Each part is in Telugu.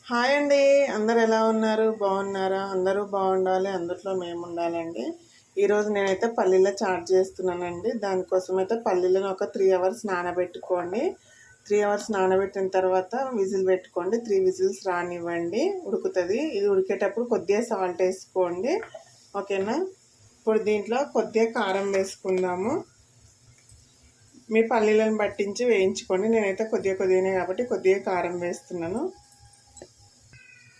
హాయ్ అండి. అందరు ఎలా ఉన్నారు? బాగున్నారా? అందరూ బాగుండాలి, అందుట్లో మేము ఉండాలండి. ఈరోజు నేనైతే పల్లీల చాట్ చేస్తున్నానండి. దానికోసం అయితే పల్లీలను ఒక 3 అవర్స్ నానబెట్టుకోండి. 3 అవర్స్ నానబెట్టిన తర్వాత విజిల్ పెట్టుకోండి. 3 విజిల్స్ రానివ్వండి, ఉడుకుతుంది. ఇది ఉడికేటప్పుడు కొద్దిగా సాల్ట్ వేసుకోండి, ఓకేనా? ఇప్పుడు దీంట్లో కొద్దిగా కారం వేసుకుందాము. మీ పల్లీలను పట్టించి వేయించుకోండి. నేనైతే కొద్దిగానే కాబట్టి కొద్దిగా కారం వేస్తున్నాను.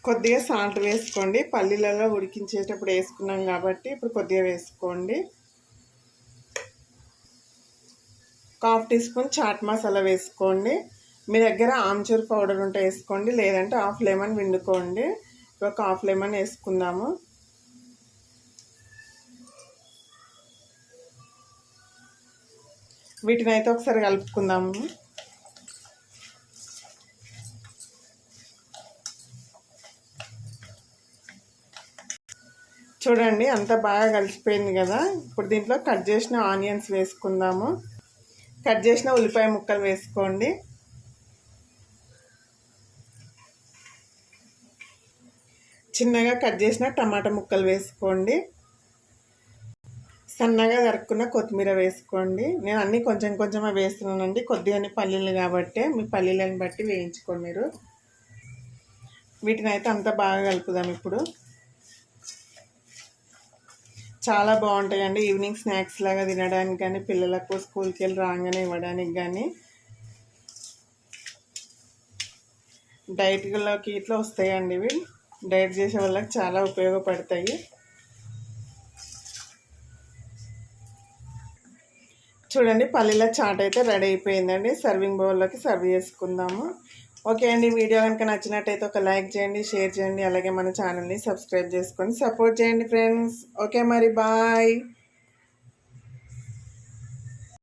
కొద్దిగా సాల్ట్ వేసుకోండి. పల్లీలలో ఉడికించేటప్పుడు వేసుకున్నాం కాబట్టి ఇప్పుడు కొద్దిగా వేసుకోండి. 1/2 టీ స్పూన్ చాట్ మసాలా వేసుకోండి. మీ దగ్గర ఆమ్చూర్ పౌడర్ ఉంటే వేసుకోండి, లేదంటే 1/2 లెమన్ పిండుకోండి. ఒక 1/2 లెమన్ వేసుకుందాము. వీటిని అయితే ఒకసారి కలుపుకుందాము. చూడండి, అంత బాగా కలిసిపోయింది కదా. ఇప్పుడు దీంట్లో కట్ చేసిన ఆనియన్స్ వేసుకుందాము. కట్ చేసిన ఉల్లిపాయ ముక్కలు వేసుకోండి. చిన్నగా కట్ చేసిన టమాటా ముక్కలు వేసుకోండి. సన్నగా తరుక్కున్న కొత్తిమీర వేసుకోండి. నేను అన్నీ కొంచెం కొంచెమే వేస్తున్నానండి, కొద్దిగానే పల్లీలు కాబట్టి మీ పల్లీలను బట్టి వేయించుకోండి మీరు. వీటిని అయితే అంతా బాగా కలుపుదాం. ఇప్పుడు చాలా బాగుంటాయండి, ఈవినింగ్ స్నాక్స్ లాగా తినడానికి కానీ, పిల్లలకు స్కూల్కి వెళ్ళి రాగానే ఇవ్వడానికి కానీ, డైట్లోకి ఇట్లా వస్తాయండి. ఇవి డైట్ చేసే వాళ్ళకి చాలా ఉపయోగపడతాయి. చూడండి, పల్లీల చాట్ అయితే రెడీ అయిపోయిందండి. సర్వింగ్ బౌల్లోకి సర్వ్ చేసుకుందాము. ఓకే అండి, వీడియో కనుక నచ్చినట్టయితే ఒక లైక్ చేయండి, షేర్ చేయండి, అలాగే మన ఛానల్ని సబ్స్క్రైబ్ చేసుకొని సపోర్ట్ చేయండి ఫ్రెండ్స్. ఓకే మరి, బాయ్.